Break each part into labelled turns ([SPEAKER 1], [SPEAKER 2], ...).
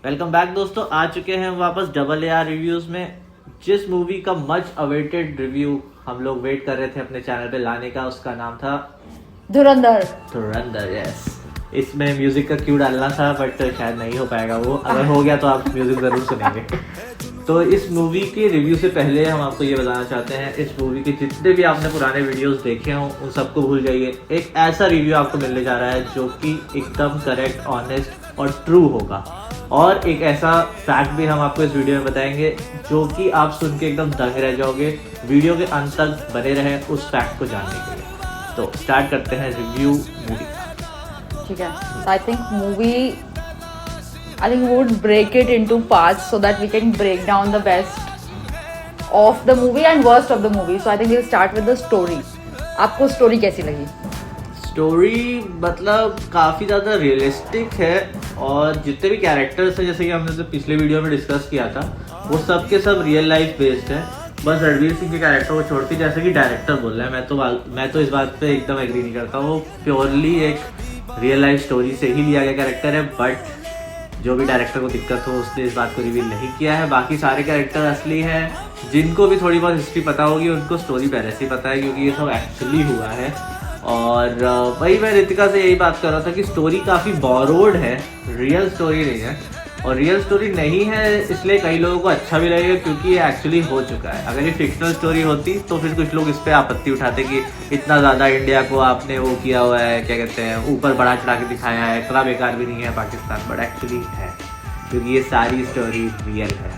[SPEAKER 1] Welcome back दोस्तों, आ चुके हैं वापस डबल AR रिव्यूज में। जिस मूवी का मच अवेटेड रिव्यू हम लोग वेट कर रहे थे अपने चैनल पे लाने का, उसका नाम था
[SPEAKER 2] धुरंधर।
[SPEAKER 1] धुरंधर। यस, इसमें म्यूजिक का क्यू डालना था बट शायद नहीं हो पाएगा वो। अगर हो गया तो आप म्यूजिक जरूर सुनेंगे। तो इस मूवी के रिव्यू से पहले हम आपको ये बताना चाहते हैं, इस मूवी के जितने भी आपने पुराने वीडियोस देखे हों उन सबको भूल जाइए। एक ऐसा रिव्यू आपको मिलने जा रहा है जो कि एकदम करेक्ट, ऑनेस्ट और ट्रू होगा। और एक ऐसा फैक्ट भी हम आपको इस वीडियो में बताएंगे जो कि आप सुन के एकदम दंग रह जाओगे। वीडियो के अंत तक बने रहें उस फैक्ट को जानने के लिए। तो स्टार्ट करते हैं रिव्यू मूवी का।
[SPEAKER 2] ठीक है, so I think we would break it into parts so that we can break down the best of the movie and worst of the movie. So I think we'll start with the story. आपको story कैसी लगी?
[SPEAKER 1] Story मतलब काफ़ी ज़्यादा realistic है और जितने भी कैरेक्टर्स हैं, जैसे कि हमने तो पिछले वीडियो में डिस्कस किया था, वो सब के सब रियल लाइफ बेस्ड है। बस रणवीर सिंह के कैरेक्टर को छोड़ के, जैसे कि डायरेक्टर बोल रहा है, मैं तो इस बात पे एकदम एग्री नहीं करता। वो प्योरली एक रियल लाइफ स्टोरी से ही लिया गया कैरेक्टर है, बट जो भी डायरेक्टर को दिक्कत हो उसने इस बात को रिवील नहीं किया है। बाकी सारे कैरेक्टर असली हैं। जिनको भी थोड़ी बहुत हिस्ट्री पता होगी उनको स्टोरी पहले से ही पता है, क्योंकि ये सब एक्चुअली हुआ है। और वही मैं रितिका से यही बात कर रहा था कि स्टोरी काफ़ी बोरोड है, रियल स्टोरी नहीं है। और रियल स्टोरी नहीं है इसलिए कई लोगों को अच्छा भी लगेगा, क्योंकि ये एक्चुअली हो चुका है। अगर ये फिक्शनल स्टोरी होती तो फिर कुछ लोग इस पर आपत्ति उठाते कि इतना ज़्यादा इंडिया को आपने वो किया हुआ है, क्या कहते हैं, ऊपर बढ़ा चढ़ा के दिखाया है, इतना बेकार भी नहीं है पाकिस्तान, बट एक्चुअली है, क्योंकि ये सारी स्टोरी रियल है।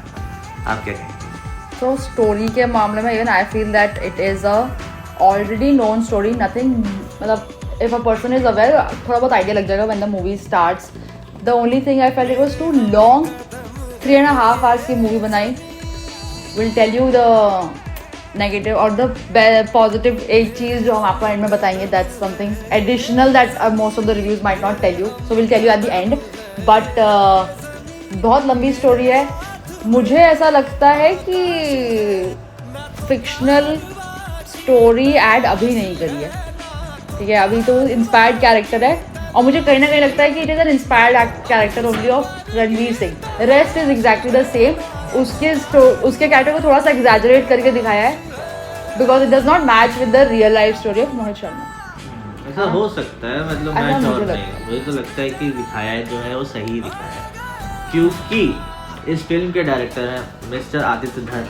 [SPEAKER 1] आप क्या कहेंगे?
[SPEAKER 2] तो स्टोरी के मामले में even I feel that it is a already known story. Nothing, मतलब if a person is aware, थोड़ा बहुत आइडिया लग जाएगा when the movie starts. The only thing I felt it was too long. 3.5 hours की movie बनाई। Will tell you the negative और the positive। एक चीज़ जो हम आपको एंड में बताएंगे, that's something additional that most of the reviews might not tell you, so we'll tell you at the end. But बहुत लंबी स्टोरी है। मुझे ऐसा लगता है कि फिक्शनल स्टोरी ऐड अभी नहीं करी है, ठीक है। अभी तो इंस्पायर्ड कैरेक्टर है और मुझे कहीं ना कहीं लगता है कि it is an inspired character only of Ranveer Singh. Rest is exactly the same. उसके कैरेक्टर को थोड़ा सा एग्जैजरेट करके दिखाया है because it does not match with the real life story of Mohit Sharma.
[SPEAKER 1] ऐसा हो सकता है, मतलब मैं श्योर नहीं हूं। मुझे तो लगता है कि दिखाया जो है वो सही दिखाया है, क्योंकि इस फिल्म के डायरेक्टर हैं मिस्टर आदित्य धर,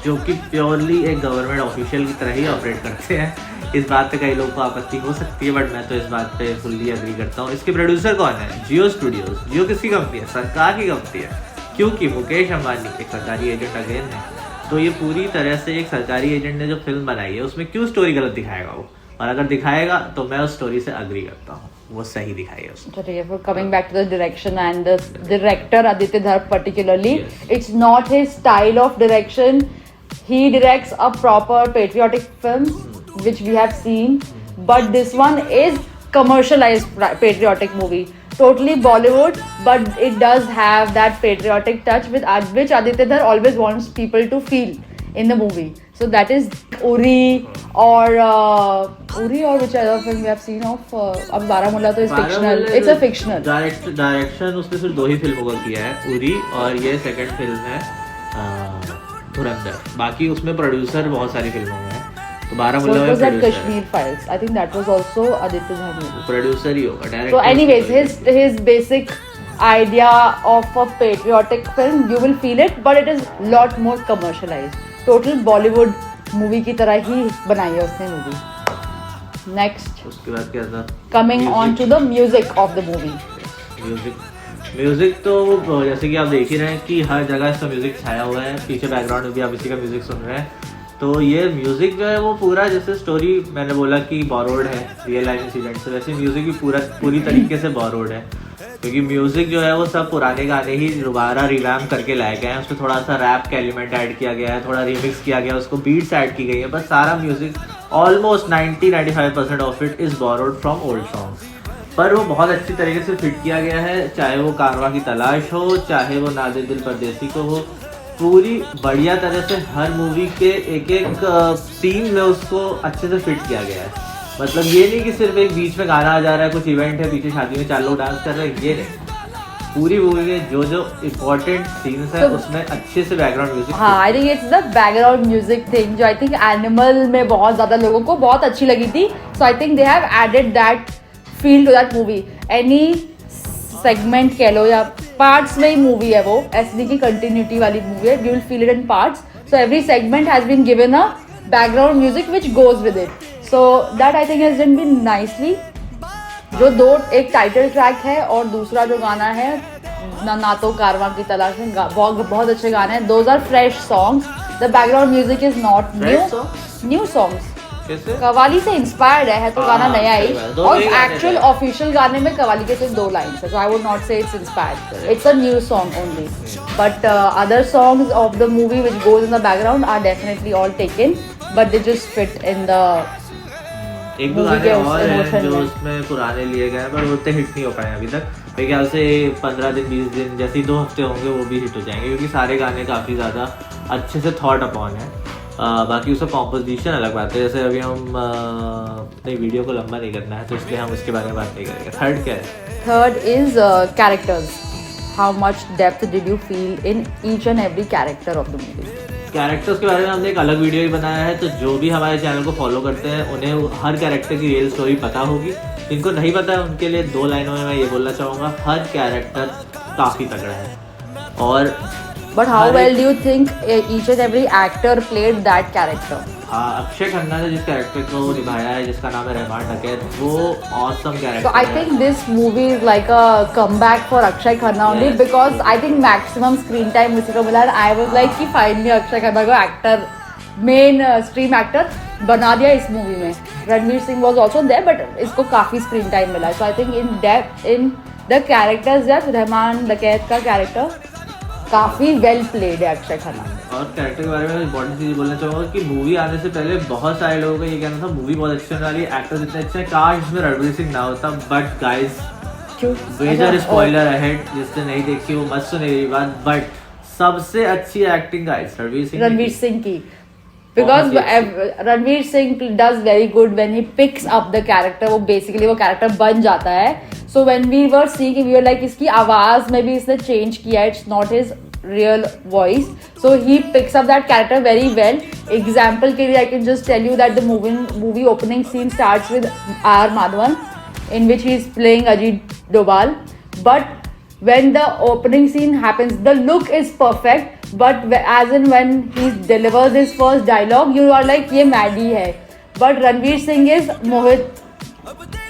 [SPEAKER 1] जो कि प्योरली एक गवर्नमेंट ऑफिशियल की तरह ही ऑपरेट करते हैं। इस बात पे कई लोगों को आपत्ति हो सकती है, बट मैं तो इस बात पे फुल्ली एग्री करता हूँ। इसके प्रोड्यूसर कौन है? जियो स्टूडियोज। जियो किसकी कंपनी है? सरकार की कंपनी है, क्योंकि मुकेश अंबानी एक सरकारी एजेंट अगेन है। तो ये पूरी तरह से एक सरकारी एजेंट ने जो फिल्म बनाई है उसमें क्यों स्टोरी गलत दिखाएगा वो? और अगर दिखाएगा तो मैं उस स्टोरी से अग्री करता हूँ, वो सही दिखाई है उसने।
[SPEAKER 2] ठीक है, for coming back to the direction and the director Aditya Dhar particularly, it's not his style of direction. He directs a proper patriotic film, which we have seen, but this one is commercialized patriotic movie, totally Bollywood, but it does have that patriotic touch with which Aditya Dhar always wants people to feel in the movie. So that is Uri or which other film we have seen of अब बारामूला तो is fictional, it's a fictional.
[SPEAKER 1] Direction उसने सिर्फ 2 ही फिल्मों का किया है, उरी और ये सेकंड फिल्म है धुरंधर। बाकी उसमें प्रोड्यूसर बहुत सारी फिल्मों में है। तो बारामूला में producer
[SPEAKER 2] Kashmir Files, I think that was also Aditya Dhar movie.
[SPEAKER 1] Producer ही होगा, director.
[SPEAKER 2] So anyways, his basic idea of a patriotic film, you will feel it, but it is lot more commercialized. Total Bollywood movie की तरह ही बनाई है उसने movie. Next,
[SPEAKER 1] उसके बाद क्या था?
[SPEAKER 2] coming on to the music of the movie.
[SPEAKER 1] Music तो जैसे कि आप देख ही रहे हैं कि हर जगह इसका म्यूजिक छाया हुआ है। पीछे बैकग्राउंड में भी आप इसी का म्यूजिक सुन रहे हैं। तो ये म्यूजिक जो है वो पूरा, जैसे स्टोरी मैंने बोला कि बोरोड है रियल लाइफ इंसिडेंट से, वैसे म्यूजिक भी पूरी तरीके से बोरोड है, क्योंकि म्यूजिक जो है वो सब पुराने गाने ही दोबारा रिवैम्प करके लाए गए हैं। उसमें थोड़ा सा रैप का एलिमेंट ऐड किया गया है, थोड़ा रिमिक्स किया गया है, उसको बीट्स ऐड की गई है, बस सारा music almost 90-95% of it is borrowed from old songs. पर वो बहुत अच्छी तरीके से फिट किया गया है, चाहे वो कारवां की तलाश हो, चाहे वो नादे दिल परदेसी को हो। पूरी बढ़िया तरह से हर मूवी के एक सीन में उसको अच्छे से फिट किया गया है। मतलब ये नहीं कि सिर्फ एक बीच में गाना आ जा रहा है, कुछ इवेंट है, पीछे शादी में 4 लोग डांस कर रहे हैं, ये नहीं। पूरी मूवी में जो जो इम्पोर्टेंट सीन्स है
[SPEAKER 2] तो-
[SPEAKER 1] उसमें अच्छे से बैकग्राउंड म्यूजिक।
[SPEAKER 2] हाँ, I think it's the background music thing जो आई थिंक एनिमल में बहुत ज़्यादा लोगों को बहुत अच्छी लगी थी. So I think they have added that feel to that movie. Any segment कह लो या पार्ट्स में ही मूवी है वो, ऐसी नहीं कि कंटिन्यूटी वाली मूवी है. You will feel it in parts. So every segment has been given a background music which goes with it. So that I think has done been nicely. जो दो, एक टाइटल ट्रैक है और दूसरा जो गाना है ना तो कारवां की तलाश में, बहुत अच्छे गाने हैं. Those are fresh songs. The background music is not new songs. Qawwali से इंस्पायर्ड है तो गाना नया ही. और एक्चुअल ऑफिशियल गाने में कवाली के सिर्फ 2 लाइन्स है. So I would not say it's inspired. It's a new song only. But other songs of the movie which goes in the background are definitely all taken, but they just fit in the
[SPEAKER 1] एक दो गाने और हैं जो उसमें पुराने लिए गए हैं पर वो उतने हिट नहीं हो पाए अभी तक. मेरे ख्याल से 15 दिन 20 दिन जैसे 2 हफ्ते होंगे वो भी हिट हो जाएंगे क्योंकि सारे गाने काफ़ी ज़्यादा अच्छे से थॉट अपॉन है. बाकी उसका कॉम्पोजिशन अलग बात है. जैसे अभी हम अपने वीडियो को लंबा नहीं करना है तो इसलिए हम उसके बारे में बात नहीं करेंगे. थर्ड क्या है?
[SPEAKER 2] Third is characters. How much depth did you feel in each and every character of the movie?
[SPEAKER 1] Characters के बारे में हमने एक अलग वीडियो भी बनाया है तो जो भी हमारे चैनल को फॉलो करते हैं उन्हें हर कैरेक्टर की रियल स्टोरी पता होगी. जिनको नहीं पता है उनके लिए 2 लाइनों में मैं ये बोलना चाहूँगा, हर कैरेक्टर काफ़ी तगड़ा है. और
[SPEAKER 2] But how well do you think each and every actor played that character?
[SPEAKER 1] हाँ, अक्षय खन्ना ने जिस कैरेक्टर को निभाया है जिसका नाम है रहमान डकैत, वो awesome character
[SPEAKER 2] So I think this movie is like a comeback for Akshay Khanna only
[SPEAKER 1] Yes.
[SPEAKER 2] because I think maximum screen time उसी को मिला. I was like कि finally अक्षय खन्ना को actor, main stream actor बना दिया इस मूवी में. Ranveer Singh was also there but इसको काफी screen time मिला. So I think in depth in the characters that Rahman डकैत का character काफी वेल प्लेड है अक्षय खन्ना.
[SPEAKER 1] और कैरेक्टर के बारे में इंपॉर्टेंट चीज बोलना चाहूँगा कि मूवी आने से पहले बहुत सारे लोगों का ये कहना था मूवी बहुत अच्छी होने वाली है, एक्टर्स इतने अच्छे हैं, काश इसमें रणवीर सिंह ना होता. But guys major spoiler ahead, जिसने नहीं देखी वो मत सुने मेरी बात. बट सबसे अच्छी एक्टिंग गाइस रणवीर सिंह
[SPEAKER 2] की. Because Ranveer Singh does very good when he picks up the character. वो basically वो character बन जाता है. So when we were seeing, we were like इसकी आवाज में भी इसने change किया है. It's not his real voice. So he picks up that character very well. Example के लिए I can just tell you that the movie opening scene starts with R. Madhavan in which he is playing Ajit Dobal. But when the opening scene happens, the look is perfect. But as in when he delivers his first dialogue, you are like ये Maddie है. But Ranveer Singh is Mohit,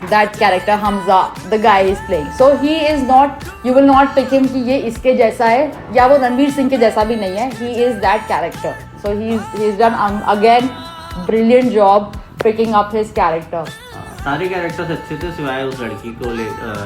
[SPEAKER 2] that character Hamza, the guy is playing. So he is not, you will not pick him कि ये इसके जैसा है या वो रणवीर सिंह के जैसा भी नहीं है. He is that character. So he's done again brilliant job picking up his character.
[SPEAKER 1] सारे कैरेक्टर्स अच्छे थे सिवाय उस लड़की को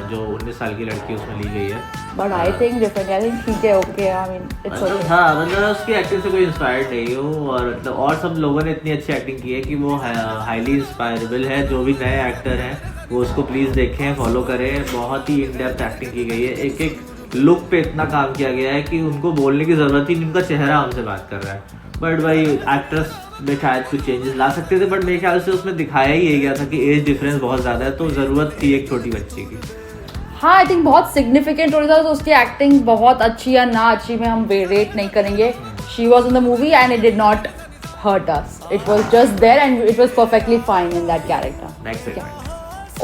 [SPEAKER 1] जो 19 साल की लड़की उसमें ली गई है.
[SPEAKER 2] But I think different. I think ठीक है, okay. I mean it's okay.
[SPEAKER 1] हाँ, मतलब उसकी एक्टिंग से कोई इंस्पायर्ड नहीं हूँ और मतलब और सब लोगों ने इतनी अच्छी एक्टिंग की है कि वो हाईली इंस्पायरेबल है. जो भी नए एक्टर हैं वो उसको प्लीज़ देखें, फॉलो करें. बहुत ही इन डेप्थ एक्टिंग की गई है. एक एक लुक पे इतना काम किया गया है कि उनको बोलने की ज़रूरत ही नहीं, उनका चेहरा हमसे बात कर रहा है. बट भाई एक्ट्रेस में शायद कुछ चेंजेस ला सकते थे बट मेरे ख्याल से उसमें दिखाया ही गया था कि एज डिफरेंस बहुत ज़्यादा है तो ज़रूरत थी एक छोटी बच्ची की.
[SPEAKER 2] हाँ, आई थिंक बहुत सिग्निफिकेंट रोल था तो उसकी एक्टिंग बहुत अच्छी या ना अच्छी में हम रेट नहीं करेंगे. She was in the movie and it did not hurt us. It was just there and it was perfectly fine in that character.
[SPEAKER 1] Next segment.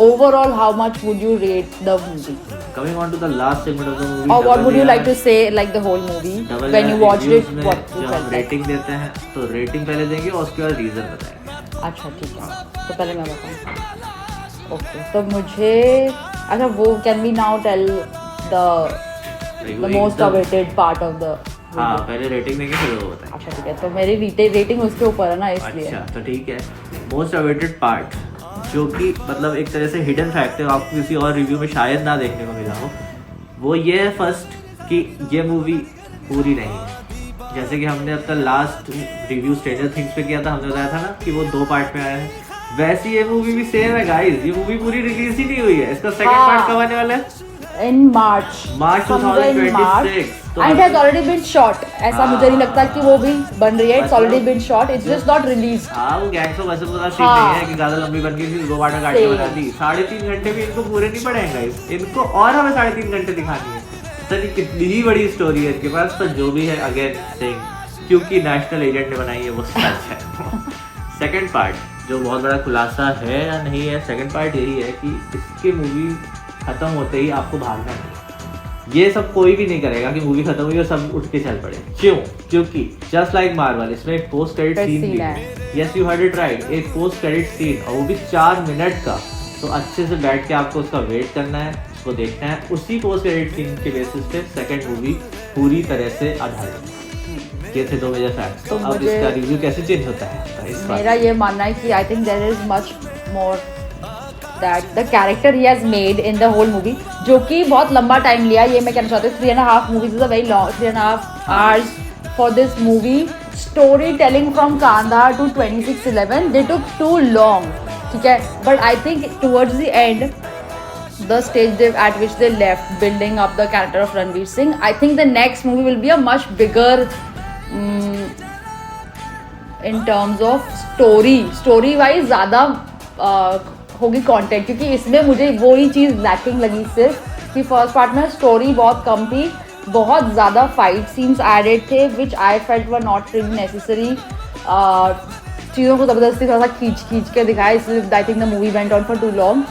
[SPEAKER 2] Overall, how much would you rate the movie?
[SPEAKER 1] Coming on to the last segment of the movie.
[SPEAKER 2] Or what would you like to say, like the whole movie? When you watched it, what you
[SPEAKER 1] जब
[SPEAKER 2] felt?
[SPEAKER 1] Rating देते हैं तो rating पहले देंगे और उसके बाद reason बताएंगे.
[SPEAKER 2] अच्छा ठीक है, तो पहले मैं बताऊँ. ओके, तो मुझे अच्छा वो can we now tell the most awaited part of the.
[SPEAKER 1] हाँ, पहले रेटिंग देंगे फिर वो बताएंगे.
[SPEAKER 2] अच्छा ठीक है, तो मेरी रेटिंग उसके ऊपर है ना इसलिए.
[SPEAKER 1] अच्छा तो ठीक है. मोस्ट अवेटेड पार्ट जो कि मतलब एक तरह से हिडन फैक्ट है, आपको किसी और रिव्यू में शायद ना देखने को मिला हो, वो ये है फर्स्ट कि ये मूवी पूरी नहीं है. जैसे कि हमने अब तक लास्ट रिव्यू स्ट्रेंजर थिंग्स पे किया था, हमने बताया था ना कि वो 2 पार्ट में आया है. वैसी ये मूवी भी सेम है गाइस. ये मूवी पूरी रिलीज ही नहीं हुई है. इसका सेकंड पार्ट कब आने वाला है?
[SPEAKER 2] In March
[SPEAKER 1] 2026.
[SPEAKER 2] And it has already been shot. ऐसा मुझे नहीं लगता कि वो भी बन रही है. It's already been shot. It's just not released.
[SPEAKER 1] हाँ, वो गैंग्स ऑफ वासेपुर का सीन नहीं है कि ज्यादा लंबी बन गई थी 2 पार्ट में काट के बना दी. 3.5 घंटे भी इनको पूरे नहीं पड़ेंगे गाइस. इनको और हमें 3.5 घंटे दिखानी है. पता नहीं कितनी ही बड़ी स्टोरी है इनके पास, पर जो भी है अगेन सेइंग क्योंकि नेशनल एजेंट ने बनाई है वो सच है। सेकंड पार्ट जो बहुत बड़ा खुलासा है या नहीं है, सेकंड पार्ट यही है कि इसकी मूवी खत्म होते ही आपको भागना है। ये सब कोई भी नहीं करेगा कि मूवी खत्म हुई और सब उठ के चल पड़े। क्यों? क्योंकि जस्ट लाइक मार्वल इसमें एक पोस्ट क्रेडिट सीन भी है। Yes you heard it right, एक पोस्ट क्रेडिट सीन, और वो भी 4 मिनट का। तो अच्छे से बैठ के आपको उसका वेट करना है, उसको देखना है। उसी पोस्ट क्रेडिट सीन के बेसिस पे सेकंड मूवी पूरी तरह से आधारित। ये थे 2 मेजर फैक्ट्स। तो अब इसका रिव्यू कैसे चेंज होता है?
[SPEAKER 2] मेरा ये मानना है कि I think there is much more that the character he has made in the whole movie, जो कि बहुत लंबा टाइम लिया। ये मैं कहना चाहती हूँ 3.5 movies is a very long 3.5 hours for this movie. Storytelling from Kandahar to 2611 they took too long, ठीक है। But I think towards the end, the stage at which they left building up the character of Ranveer Singh, I think the next movie will be a much bigger in terms of story wise ज़्यादा होगी content, क्योंकि इसमें मुझे वही चीज़ lacking लगी सिर्फ कि first part में स्टोरी बहुत कम थी, बहुत ज़्यादा फाइट सीन्स एडेड थे which I felt were not really necessary. चीज़ों को ज़बरदस्ती थोड़ा सा खींच के दिखाया, इसलिए I think the movie went on for too long.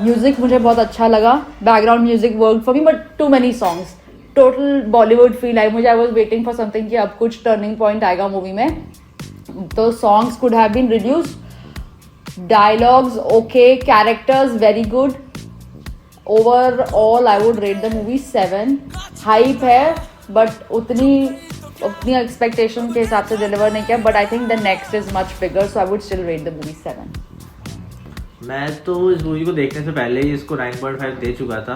[SPEAKER 2] Music मुझे बहुत अच्छा लगा, background music work for me, but too many songs, total Bollywood feel आई मुझे। I was waiting for something कि अब कुछ टर्निंग पॉइंट आएगा मूवी में, तो songs could have been reduced. Dialogues okay, characters very good. Overall, I would rate the movie 7. Hype है, but उतनी expectation के हिसाब से deliver नहीं किया. But I think the next is much bigger, so I would still rate the movie 7.
[SPEAKER 1] मैं तो इस मूवी को देखने से पहले ही इसको 9.5 दे चुका था,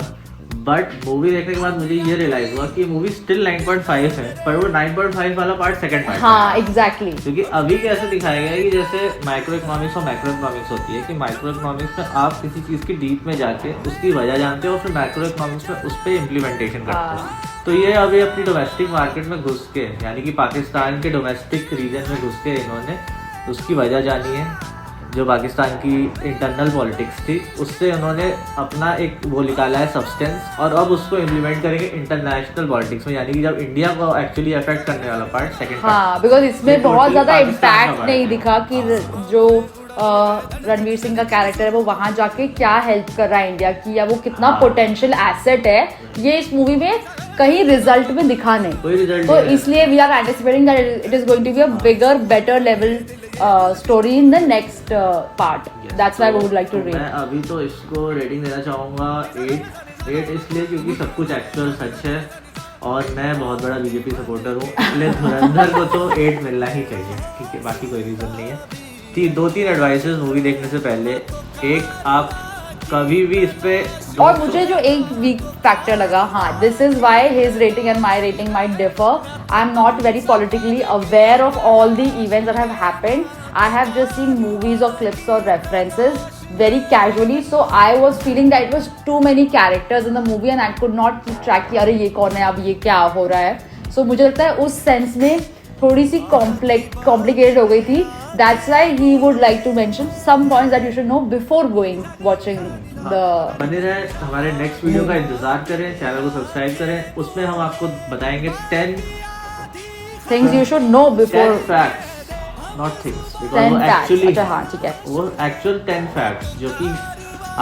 [SPEAKER 1] बट मूवी देखने के बाद मुझे ये रियलाइज हुआ कि मूवी स्टिल 9.5 है, पर वो 9.5 वाला पार्ट सेकंड पार्ट।
[SPEAKER 2] हाँ एग्जैक्टली, क्योंकि
[SPEAKER 1] अभी कैसे दिखाया गया है कि जैसे माइक्रो इकोनॉमिक्स और मैक्रो इकोनॉमिक्स होती है कि माइक्रो इकोनॉमिक्स में आप किसी चीज़ की डीप में जाके उसकी वजह जानते हो और फिर मैक्रो इकोनॉमिक्स में उस पर इम्प्लीमेंटेशन करते हो। तो ये अभी अपनी डोमेस्टिक मार्केट में घुस के, यानी कि पाकिस्तान के डोमेस्टिक रीजन में घुस के इन्होंने उसकी वजह जानी है, जो पाकिस्तान की इंटरनल पॉलिटिक्स थी, उससे उन्होंने अपना एक वो निकाला है सब्सटेंस, और अब उसको इम्प्लीमेंट करेंगे इंटरनेशनल पॉलिटिक्स में, यानी कि जब इंडिया को एक्चुअली अफेक्ट करने वाला पार्ट सेकंड। हाँ,
[SPEAKER 2] बिकॉज इसमें बहुत ज़्यादा इम्पैक्ट नहीं दिखा कि जो रणवीर सिंह का कैरेक्टर है वो वहाँ जाके क्या हेल्प कर रहा है इंडिया की, या वो कितना पोटेंशियल एसेट है, ये इस मूवी में कहीं रिजल्ट में दिखा नहीं,
[SPEAKER 1] कोई रिजल्ट
[SPEAKER 2] तो इसलिए we are anticipating that it is going to be a bigger better level story in the next part. That's why I would like to rate.
[SPEAKER 1] मैं अभी तो इसको रेटिंग देना चाहूँगा 8 इसलिए क्योंकि सब कुछ एक्चुअल सच है और मैं बहुत बड़ा बीजेपी सपोर्टर हूँ, इसलिए धुरंधर को तो 8 मिलना ही चाहिए, ठीक है, बाकी कोई रीज़न नहीं है। 2-3 एडवाइसेस मूवी देखने से पहले। एक, आप कभी भी इस पे,
[SPEAKER 2] और मुझे जो एक वीक फैक्टर लगा, हाँ, this is why his rating and my rating might differ. I am not very politically aware of all the events that have happened. I have just seen movies or clips or references very casually, so I was feeling that it was too many characters in the movie and I could not keep track कि अरे ये कौन है, अब ये क्या हो रहा है. So मुझे लगता है उस सेंस में थोड़ी सी complicated हो गई थी. That's why he would like to mention some points that you should know before going watching the.
[SPEAKER 1] बने रहे, हमारे नेक्स्ट वीडियो का इंतजार करें, चैनल को सब्सक्राइब करें, उसमें हम आपको बताएंगे 10
[SPEAKER 2] things you should know before.
[SPEAKER 1] 10 facts. Not things, because
[SPEAKER 2] 10
[SPEAKER 1] वो
[SPEAKER 2] facts.
[SPEAKER 1] actually,
[SPEAKER 2] अच्छा हाँ ठीक है,
[SPEAKER 1] वो actual 10 facts जो कि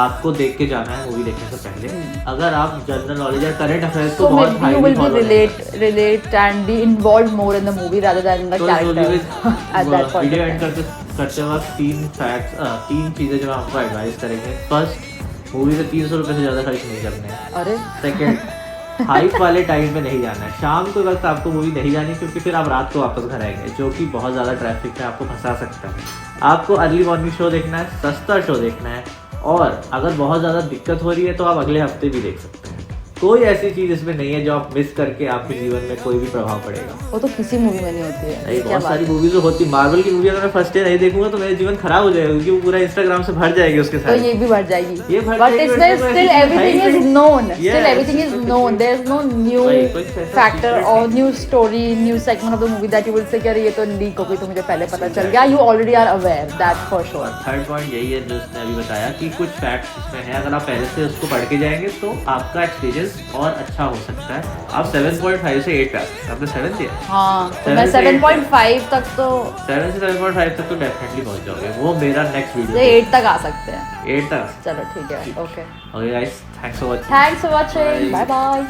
[SPEAKER 1] आपको देख के जाना है मूवी देखने से पहले. अगर आप जनरल नॉलेज या करंट अफेयर्स को बहुत
[SPEAKER 2] maybe you will be relate and be involved more in the movie rather than the characters at that point.
[SPEAKER 1] Video and करते वक्त 3 चीजें जो हम आपको एडवाइस करेंगे. फर्स्ट, मूवी में 300 रुपये से ज़्यादा खर्च नहीं करने हैं.
[SPEAKER 2] अरे
[SPEAKER 1] सेकेंड, हाइप वाले टाइम में नहीं जाना है. शाम के वक्त आपको मूवी नहीं जानी, क्योंकि फिर आप रात को वापस घर आएंगे, जो कि बहुत ज़्यादा ट्रैफिक में आपको फंसा सकता है. आपको अर्ली मॉर्निंग शो देखना है, सस्ता शो देखना है, और अगर बहुत ज़्यादा दिक्कत हो रही है तो आप अगले हफ्ते भी देख सकते हैं. कोई ऐसी चीज़ इसमें नहीं है जो आप मिस करके आपके जीवन में कोई भी प्रभाव पड़ेगा.
[SPEAKER 2] वो तो किसी मूवी में नहीं होती है.
[SPEAKER 1] नहीं, बहुत सारी मूवीज होती. मार्वल की मूवी अगर मैं फर्स्ट डे नहीं देखूंगा तो मेरा जीवन खराब हो जाएगा, क्योंकि वो पूरा इंस्टाग्राम से भर जाएगी उसके साथ.
[SPEAKER 2] तो ये भी भर जाएगी.
[SPEAKER 1] ये भर
[SPEAKER 2] बट
[SPEAKER 1] जाएगी,
[SPEAKER 2] इसमें
[SPEAKER 1] वैसे
[SPEAKER 2] स्टिल
[SPEAKER 1] तो
[SPEAKER 2] everything is known. Still everything is known. There is no new factor और new story, new segment of the movie that you will say कि अरे ये तो लीक हो गई, तो मुझे पहले पता चल गया. You already are aware, that for sure.
[SPEAKER 1] Third point यही है जो उसने अभी बताया कि कुछ फैक्ट्स इसमें है, अगर आप पहले से उसको पढ़ के जाएंगे तो आपका एक्सपीरियंस ट्विस्ट और अच्छा हो सकता है। आप 7.5 से 8 पे आ सकते हैं। आपने 7 दिया?
[SPEAKER 2] हाँ तो मैं 7.5 तक तो
[SPEAKER 1] 7 से 7.5 तक तो डेफिनेटली पहुंच जाओगे। वो मेरा नेक्स्ट वीडियो
[SPEAKER 2] 8 तक आ सकते हैं।
[SPEAKER 1] 8 तक।
[SPEAKER 2] चलो ठीक है, okay
[SPEAKER 1] okay guys, thanks for watching.
[SPEAKER 2] Thanks for watching, bye bye.